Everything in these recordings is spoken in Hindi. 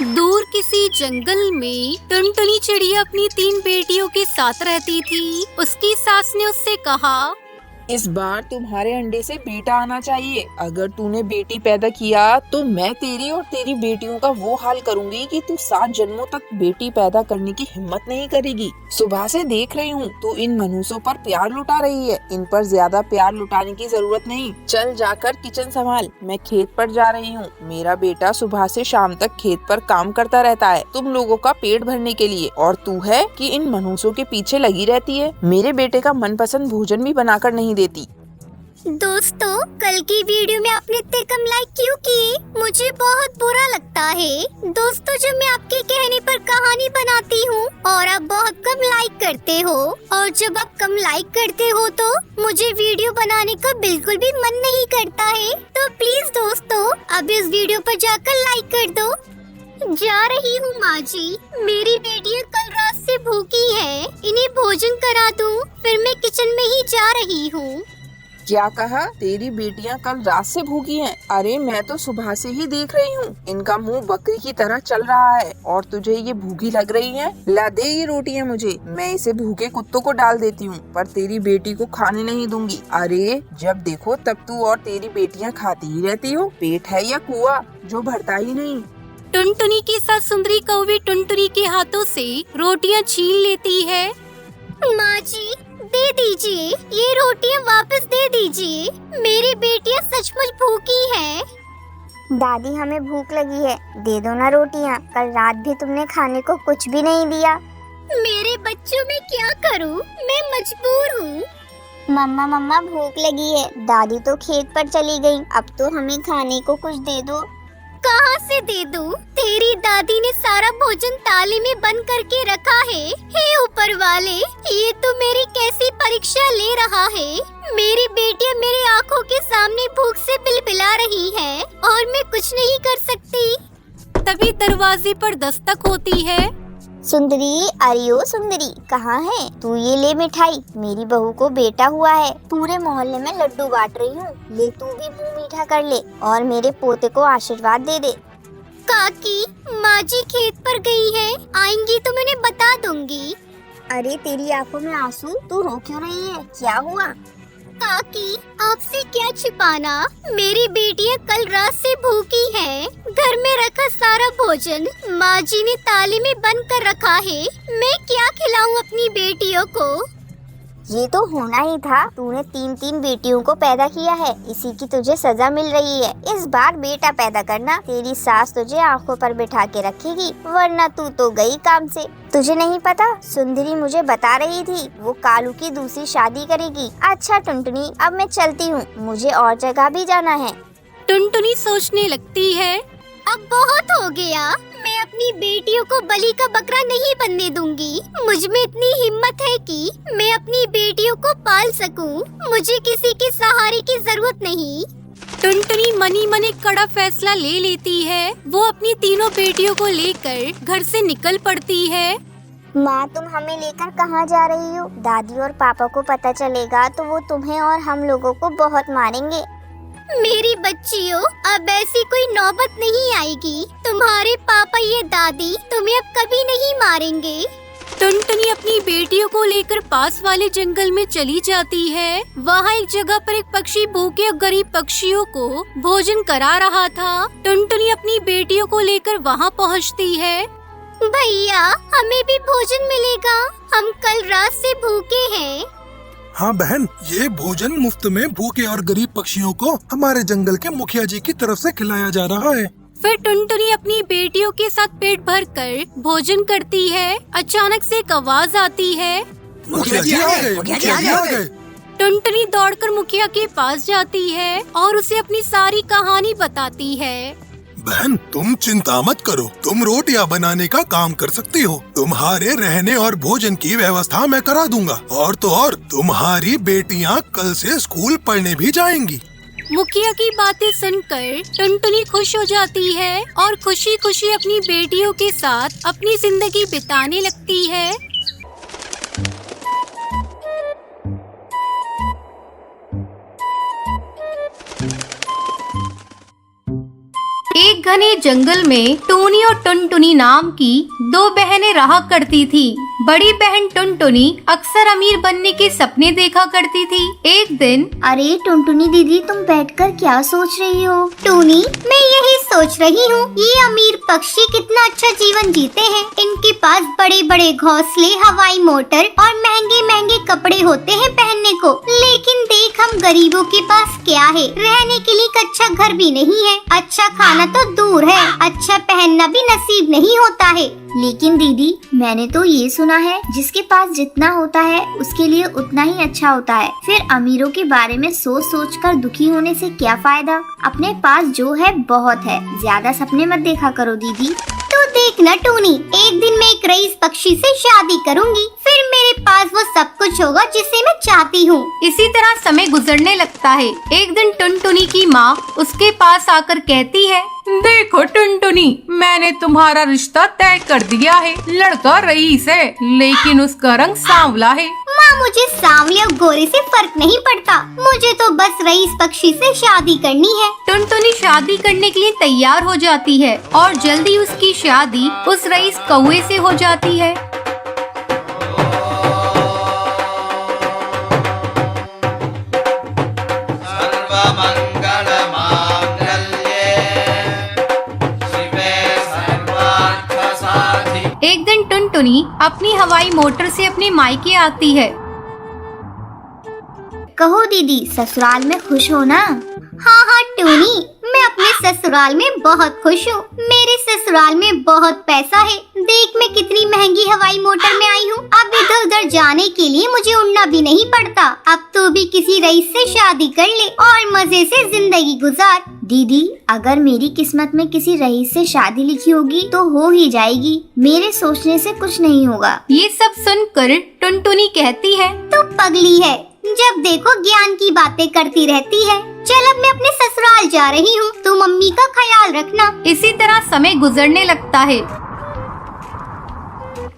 दूर किसी जंगल में टुनटुनी चिड़िया अपनी 3 बेटियों के साथ रहती थी। उसकी सास ने उससे कहा, इस बार तुम्हारे अंडे से बेटा आना चाहिए। अगर तूने बेटी पैदा किया तो मैं तेरी और तेरी बेटियों का वो हाल करूंगी कि तू 7 जन्मों तक बेटी पैदा करने की हिम्मत नहीं करेगी। सुबह से देख रही हूँ तू इन मनुष्यों पर प्यार लुटा रही है। इन पर ज्यादा प्यार लुटाने की जरूरत नहीं। चल जाकर किचन संभाल, मैं खेत पर जा रही हूँ। मेरा बेटा सुबह से शाम तक खेत पर काम करता रहता है तुम लोगों का पेट भरने के लिए, और तू है कि इन मनुष्यों के पीछे लगी रहती है। मेरे बेटे का मनपसंद भोजन भी बनाकर नहीं देती। दोस्तों, कल की वीडियो में आपने इतने कम लाइक क्यों किए? मुझे बहुत बुरा लगता है। दोस्तों, जब मैं आपके कहने पर कहानी बनाती हूँ और आप बहुत कम लाइक करते हो, और जब आप कम लाइक करते हो तो मुझे वीडियो बनाने का बिल्कुल भी मन नहीं करता है। तो प्लीज दोस्तों, अब इस वीडियो पर जाकर लाइक कर दो। जा रही हूँ माँ जी, मेरी बेटियाँ कल रात से भूखी है, इन्हें भोजन करा दूँ, फिर मैं किचन में ही जा रही हूँ। क्या कहा? तेरी बेटियां कल रात से भूखी हैं? अरे मैं तो सुबह से ही देख रही हूँ, इनका मुंह बकरी की तरह चल रहा है और तुझे ये भूखी लग रही है। ला दे ये रोटियां मुझे, मैं इसे भूखे कुत्तों को डाल देती हूँ, पर तेरी बेटी को खाने नहीं दूंगी। अरे जब देखो तब तू और तेरी बेटियां खाती ही रहती हो। पेट है या कुआं जो भरता ही नहीं। टुनटुनी के साथ सुंदरी कौवी टुनटुनी के हाथों से रोटियां छीन लेती है। माँ जी, दे दीजिए, ये रोटियां वापस दे दीजिए, मेरी बेटियां सचमुच भूखी है। दादी, हमें भूख लगी है, दे दो ना रोटियां। कल रात भी तुमने खाने को कुछ भी नहीं दिया। मेरे बच्चों में क्या करूं, मैं मजबूर हूँ। मम्मा भूख लगी है, दादी तो खेत पर चली गई, अब तो हमें खाने को कुछ दे दो। कहाँ से दे दूं? तेरी दादी ने सारा भोजन ताले में बंद करके रखा है। हे ऊपर वाले, ये तो मेरी कैसी परीक्षा ले रहा है। मेरी बेटियां मेरी आंखों के सामने भूख से बिलबिला रही है और मैं कुछ नहीं कर सकती। तभी दरवाजे पर दस्तक होती है। सुंदरी, अरे ओ सुंदरी, कहाँ है तू? ये ले मिठाई, मेरी बहू को बेटा हुआ है। पूरे मोहल्ले में लड्डू बांट रही हूँ, ले तू भी मुंह मीठा कर ले और मेरे पोते को आशीर्वाद दे दे। काकी, माँ जी खेत पर गई है, आएंगी तो मैं बता दूंगी। अरे तेरी आंखों में आंसू, तू रो क्यों रही है? क्या हुआ? काकी, आपसे क्या छिपाना, मेरी बेटियां कल रात से भूखी हैं। घर में रखा सारा भोजन माँ जी ने ताले में बंद कर रखा है। मैं क्या खिलाऊं अपनी बेटियों को? ये तो होना ही था, तूने 3 बेटियों को पैदा किया है, इसी की तुझे सजा मिल रही है। इस बार बेटा पैदा करना, तेरी सास तुझे आंखों पर बिठा के रखेगी, वरना तू तो गई काम से। तुझे नहीं पता, सुंदरी मुझे बता रही थी वो कालू की दूसरी शादी करेगी। अच्छा टुनटुनी, अब मैं चलती हूँ, मुझे और जगह भी जाना है। टुनटुनी सोचने लगती है, अब बहुत हो गया, मैं अपनी बेटियों को बलि का बकरा नहीं बनने दूंगी। मुझ में इतनी हिम्मत है कि मैं अपनी बेटियों को पाल सकूं। मुझे किसी के सहारे की जरूरत नहीं। टुनटुनी मनी मन एक कड़ा फैसला ले लेती है। वो अपनी तीनों बेटियों को लेकर घर से निकल पड़ती है। माँ, तुम हमें लेकर कहाँ जा रही हो? दादी और पापा को पता चलेगा तो वो तुम्हें और हम लोगों को बहुत मारेंगे। मेरी बच्चियों, अब ऐसी कोई नौबत नहीं आएगी। तुम्हारे पापा ये दादी तुम्हें अब कभी नहीं मारेंगे। टुनटुनी अपनी बेटियों को लेकर पास वाले जंगल में चली जाती है। वहाँ एक जगह पर एक पक्षी भूखे और गरीब पक्षियों को भोजन करा रहा था। टुनटुनी अपनी बेटियों को लेकर वहाँ पहुँचती है। भैया, हमें भी भोजन मिलेगा, हम कल रात से भूखे हैं। हाँ बहन, ये भोजन मुफ्त में भूखे और गरीब पक्षियों को हमारे जंगल के मुखिया जी की तरफ से खिलाया जा रहा है। फिर टुनटुनी अपनी बेटियों के साथ पेट भर कर भोजन करती है। अचानक से एक आवाज आती है, मुखिया जी आ गए, मुखिया जी आ गए। टुनटुनी दौड़कर मुखिया के पास जाती है और उसे अपनी सारी कहानी बताती है। बहन, तुम चिंता मत करो, तुम रोटियां बनाने का काम कर सकती हो। तुम्हारे रहने और भोजन की व्यवस्था मैं करा दूंगा, और तो और तुम्हारी बेटियां कल से स्कूल पढ़ने भी जाएंगी। मुखिया की बातें सुनकर टुनटुनी खुश हो जाती है और खुशी खुशी अपनी बेटियों के साथ अपनी जिंदगी बिताने लगती है। एक एक घने जंगल में टूनी और टुनटुनी नाम की दो बहनें रहा करती थी। बड़ी बहन टुनटुनी अक्सर अमीर बनने के सपने देखा करती थी। एक दिन अरे टुनटुनी दीदी, तुम बैठकर क्या सोच रही हो? टूनी, मैं यही सोच रही हूँ, ये अमीर पक्षी कितना अच्छा जीवन जीते हैं। इनके पास बड़े बड़े घोंसले, हवाई मोटर और महंगे महंगे कपड़े होते हैं पहनने को। लेकिन देख, हम गरीबों के पास क्या है? रहने के लिए एक अच्छा घर भी नहीं है, अच्छा खाना तो दूर है, अच्छा पहनना भी नसीब नहीं होता है। लेकिन दीदी, मैंने तो ये सुना है, जिसके पास जितना होता है उसके लिए उतना ही अच्छा होता है। फिर अमीरों के बारे में सोच सोच कर दुखी होने से क्या फायदा? अपने पास जो है बहुत है, ज्यादा सपने मत देखा करो दीदी। तो देखना टूनी, एक दिन मैं एक रईस पक्षी से शादी करूंगी, फिर मेरे पास वो सब कुछ होगा जिसे मैं चाहती हूँ। इसी तरह समय गुजरने लगता है। एक दिन टुनटुनी की माँ उसके पास आकर कहती है, देखो टुनटुनी, मैंने तुम्हारा रिश्ता तय कर दिया है। लड़का रईस है, लेकिन उसका रंग सांवला है। माँ, मुझे सांवले और गोरे से फर्क नहीं पड़ता, मुझे तो बस रईस पक्षी से शादी करनी है। टुनटुनी शादी करने के लिए तैयार हो जाती है और जल्दी उसकी शादी उस रईस कौवे से हो जाती है। एक दिन टुनटुनी अपनी हवाई मोटर से अपने मायके आती है। कहो दीदी, ससुराल में खुश हो ना? हाँ हाँ टूनी, मैं अपने ससुराल में बहुत खुश हूँ। मेरे ससुराल में बहुत पैसा है। देख, मैं कितनी महंगी हवाई मोटर में आई हूँ। अब इधर उधर जाने के लिए मुझे उड़ना भी नहीं पड़ता। अब तू भी किसी रईस से शादी कर ले और मजे से जिंदगी गुजार। दीदी, अगर मेरी किस्मत में किसी रईस से शादी लिखी होगी तो हो ही जाएगी। मेरे सोचने से कुछ नहीं होगा। ये सब सुनकर टुनटुनी कहती है, तू पगली है, जब देखो ज्ञान की बातें करती रहती है। चल, अब मैं अपने ससुराल जा रही हूँ, तू मम्मी का ख्याल रखना। इसी तरह समय गुजरने लगता है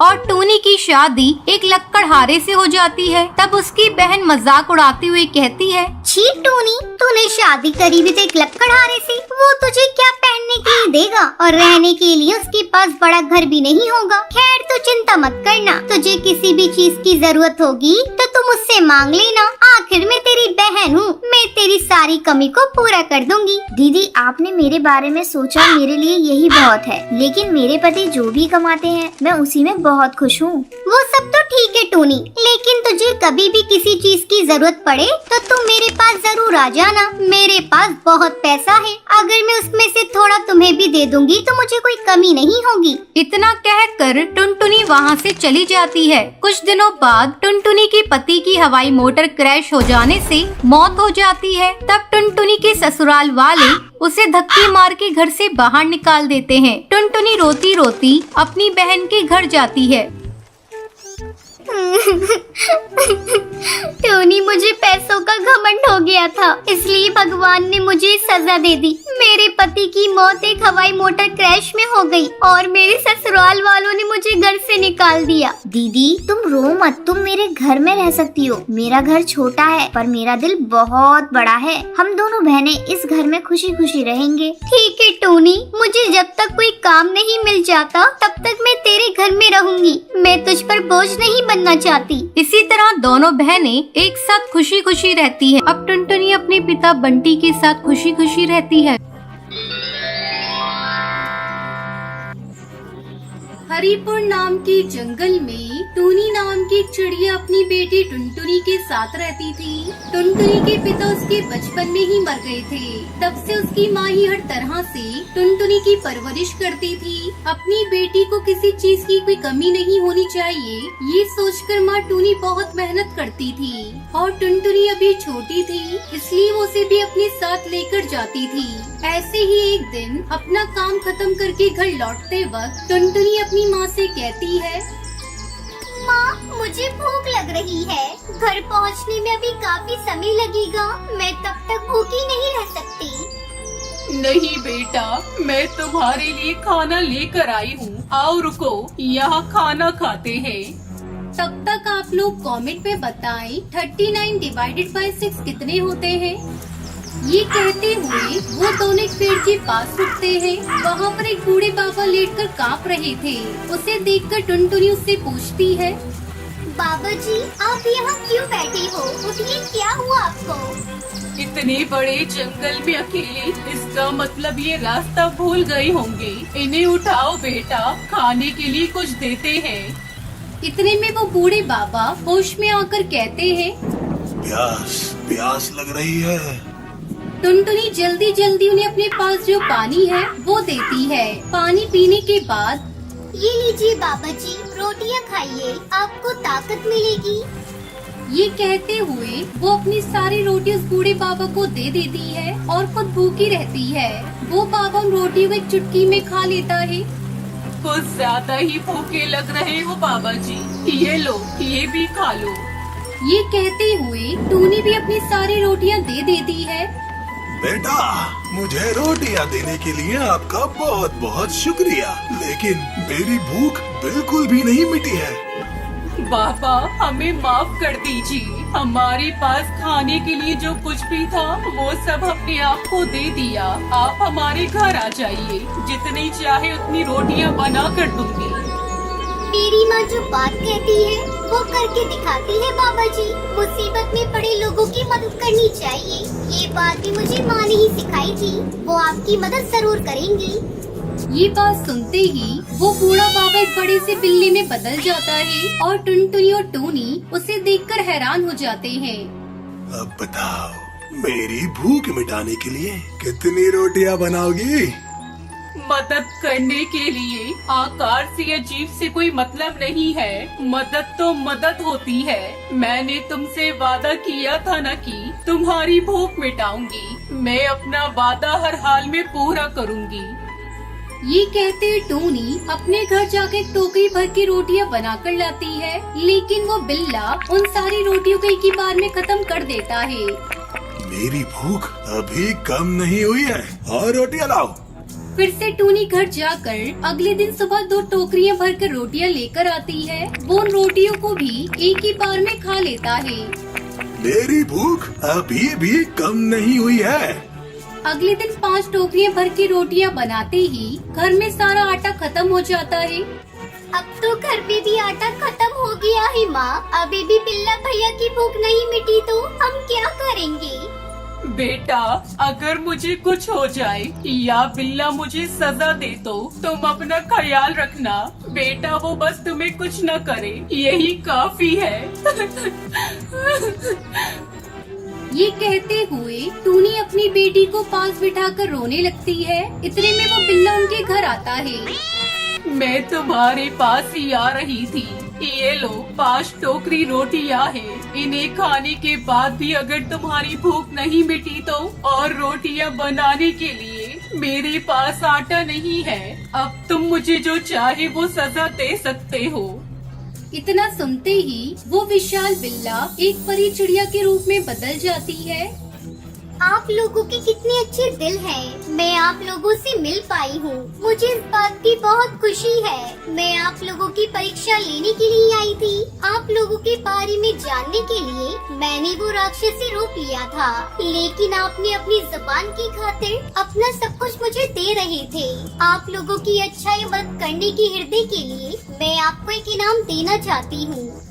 और टूनी की शादी एक लक्कड़हारे से हो जाती है। तब उसकी बहन मजाक उड़ाती हुई कहती है, छी टूनी, तूने शादी करी भी तो एक लक्कड़हारे से। वो तुझे क्या पहनने के लिए देगा और रहने के लिए उसके पास बड़ा घर भी नहीं होगा। खैर, तू चिंता मत करना, तुझे किसी भी चीज की जरूरत होगी तो तू मुझसे मांग लेना। आखिर मैं तेरी बहन हूँ, मैं तेरी सारी कमी को पूरा कर दूंगी। दीदी, आपने मेरे बारे में सोचा, मेरे लिए यही बहुत है। लेकिन मेरे पति जो भी कमाते हैं, मैं उसी में बहुत खुश हूँ। वो सब तो ठीक है टूनी, लेकिन तुझे कभी भी किसी चीज की जरूरत पड़े तो तू मेरे पास जरूर आ जाना। मेरे पास बहुत पैसा है, अगर मैं उसमें से थोड़ा तुम्हें भी दे दूंगी तो मुझे कोई कमी नहीं होगी। इतना कहकर टुनटुनी वहाँ से चली जाती है। कुछ दिनों बाद टुनटुनी के पति की हवाई मोटर क्रैश हो जाने से मौत हो जाती है। तब टुनटुनी के ससुराल वाले उसे धक्के मार के घर से बाहर निकाल देते हैं। टुनटुनी रोती रोती अपनी बहन के घर जाती है। टोनी, मुझे पैसों का घमंड हो गया था, इसलिए भगवान ने मुझे सजा दे दी। मेरे पति की मौत एक हवाई मोटर क्रैश में हो गई और मेरे ससुराल वालों ने मुझे घर से निकाल दिया। दीदी, तुम रो मत, तुम मेरे घर में रह सकती हो। मेरा घर छोटा है पर मेरा दिल बहुत बड़ा है। हम दोनों बहनें इस घर में खुशी खुशी रहेंगे। ठीक है टोनी, मुझे जब तक कोई काम नहीं मिल जाता तब तक मैं तेरे घर में रहूंगी। मैं तुझ पर बोझ नहीं बनना चाहती। इसी तरह दोनों बहनें एक साथ खुशी खुशी रहती है। अब टुनटुनी अपने पिता बंटी के साथ खुशी खुशी रहती है। हरिपुर नाम के जंगल में टूनी नाम की चिड़िया अपनी बेटी टुनटुनी के साथ रहती थी। टुनटुनी के पिता उसके बचपन में ही मर गए थे। तब से उसकी माँ ही हर तरह से टुनटुनी की परवरिश करती थी। अपनी बेटी को किसी चीज की कोई कमी नहीं होनी चाहिए, ये सोचकर माँ टूनी बहुत मेहनत करती थी। और टुनटुनी अभी छोटी थी, इसलिए वो उसे भी अपने साथ लेकर जाती थी। ऐसे ही एक दिन अपना काम खत्म करके घर लौटते वक्त टुनटुनी अपनी माँ से कहती है, माँ, मुझे भूख लग रही है। घर पहुँचने में अभी काफी समय लगेगा, मैं तब तक भूखी नहीं रह सकती। नहीं बेटा, मैं तुम्हारे लिए खाना लेकर आई हूँ। आओ रुको, यहाँ खाना खाते हैं। तब तक आप लोग कमेंट में बताएं 39 डिवाइडेड बाय 6 कितने होते हैं। ये कहते हुए वो दोनों एक पेड़ के पास रुकते हैं। वहाँ पर एक बूढ़े बाबा लेटकर कांप रहे थे। उसे देखकर टुनटुनी उससे पूछती है, बाबा जी आप यहाँ क्यों बैठे हो? उठिए, क्या हुआ आपको? इतने बड़े जंगल में अकेले, इसका मतलब ये रास्ता भूल गए होंगे। इन्हें उठाओ बेटा, खाने के लिए कुछ देते हैं। इतने में वो बूढ़े बाबा होश में आकर कहते हैं, प्यास लग रही है। टुनटुनी जल्दी जल्दी उन्हें अपने पास जो पानी है वो देती है। पानी पीने के बाद, ये लीजिए बाबा जी, रोटियाँ खाइए, आपको ताकत मिलेगी। ये कहते हुए वो अपनी सारी रोटी उस बूढ़े बाबा को दे देती है और खुद भूखी रहती है। वो बाबा उन रोटियों को एक चुटकी में खा लेता है। कुछ ज्यादा ही भूखे लग रहे हो बाबा जी, ये लो, ये भी खा लो। ये कहते हुए टूनी भी अपनी सारी रोटियां दे देती है। बेटा, मुझे रोटियां देने के लिए आपका बहुत बहुत शुक्रिया, लेकिन मेरी भूख बिल्कुल भी नहीं मिटी है। बाबा हमें माफ कर दीजिए, हमारे पास खाने के लिए जो कुछ भी था वो सब हमने आपको दे दिया। आप हमारे घर आ जाइए, जितनी चाहे उतनी रोटियां बना कर दूंगी। मेरी माँ जो बात कहती है वो करके दिखाती है बाबा जी। मुसीबत में पड़े लोगों की मदद करनी चाहिए, ये बात भी मुझे माँ ने ही सिखाई थी। वो आपकी मदद जरूर करेंगी। ये बात सुनते ही वो बूढ़ा बाबा एक बड़े से बिल्ली में बदल जाता है और टुनटुनी और टूनी उसे देखकर हैरान हो जाते हैं। अब बताओ, मेरी भूख मिटाने के लिए कितनी रोटियां बनाओगी? मदद करने के लिए आकार से या जीभ से कोई मतलब नहीं है। मदद तो मदद होती है। मैंने तुमसे वादा किया था ना कि तुम्हारी भूख मिटाऊंगी। मैं अपना वादा हर हाल में पूरा करूंगी। ये कहते टूनी अपने घर जाकर एक टोकरी भर के रोटियां बनाकर लाती है, लेकिन वो बिल्ला उन सारी रोटियों को एक ही बार में खत्म कर देता है। मेरी भूख अभी कम नहीं हुई है, और रोटियां लाओ। फिर से टूनी घर जाकर अगले दिन सुबह 2 टोकरियां भरकर रोटियां लेकर आती है। वो उन रोटियों को भी एक ही बार में खा लेता है। मेरी भूख अभी भी कम नहीं हुई है। अगले दिन 5 टोकरियां भर के रोटियां बनाते ही घर में सारा आटा खत्म हो जाता है। अब तो घर में भी आटा खत्म हो गया है माँ। अभी भी बिल्ला भैया की भूख नहीं मिटी तो हम क्या करेंगे? बेटा, अगर मुझे कुछ हो जाए या बिल्ला मुझे सजा दे तो तुम अपना ख्याल रखना। बेटा, वो बस तुम्हें कुछ न करे, यही काफी है। ये कहते हुए टूनी अपनी बेटी को पास बिठाकर रोने लगती है। इतने में वो बिल्ला उनके घर आता है। मैं तुम्हारे पास ही आ रही थी। ये लो, 5 टोकरी रोटियां हैं। इन्हें खाने के बाद भी अगर तुम्हारी भूख नहीं मिटी तो, और रोटियां बनाने के लिए मेरे पास आटा नहीं है। अब तुम मुझे जो चाहे वो सजा दे सकते हो। इतना सुनते ही वो विशाल बिल्ला एक परी चिड़िया के रूप में बदल जाती है। आप लोगों के कितने अच्छे दिल हैं। मैं आप लोगों से मिल पाई हूँ, मुझे इस बात की बहुत खुशी है। मैं आप लोगों की परीक्षा लेने के लिए आई थी। आप लोगों के बारे में जानने के लिए मैंने वो राक्षसी रूप लिया था, लेकिन आपने अपनी जुबान की खातिर अपना सब कुछ मुझे दे रहे थे। आप लोगों की अच्छाई मदद करने की हृदय के लिए मैं आपको एक इनाम देना चाहती हूँ।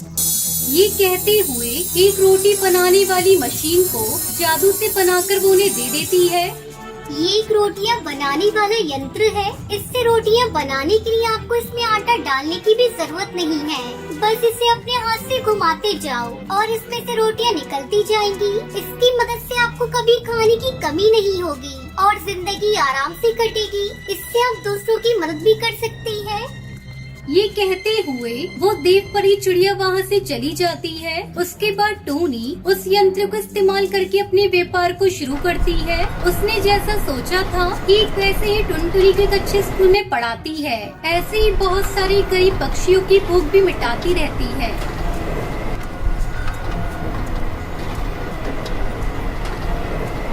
ये कहते हुए एक रोटी बनाने वाली मशीन को जादू से बनाकर वो उन्हें दे देती है। ये एक रोटियां बनाने वाला यंत्र है। इससे रोटियां बनाने के लिए आपको इसमें आटा डालने की भी जरूरत नहीं है। बस इसे अपने हाथ से घुमाते जाओ और इसमें से रोटियां निकलती जाएंगी। इसकी मदद से आपको कभी खाने की कमी नहीं होगी और जिंदगी आराम से कटेगी। इससे आप दूसरों की मदद भी कर सकती है। ये कहते हुए वो देव परी चिड़िया वहाँ से चली जाती है। उसके बाद टोनी उस यंत्र को इस्तेमाल करके अपने व्यापार को शुरू करती है। उसने जैसा सोचा था कि वैसे ही टुनटुनी को एक अच्छे स्कूल में पढ़ाती है। ऐसे ही बहुत सारे गरीब पक्षियों की भूख भी मिटाती रहती है।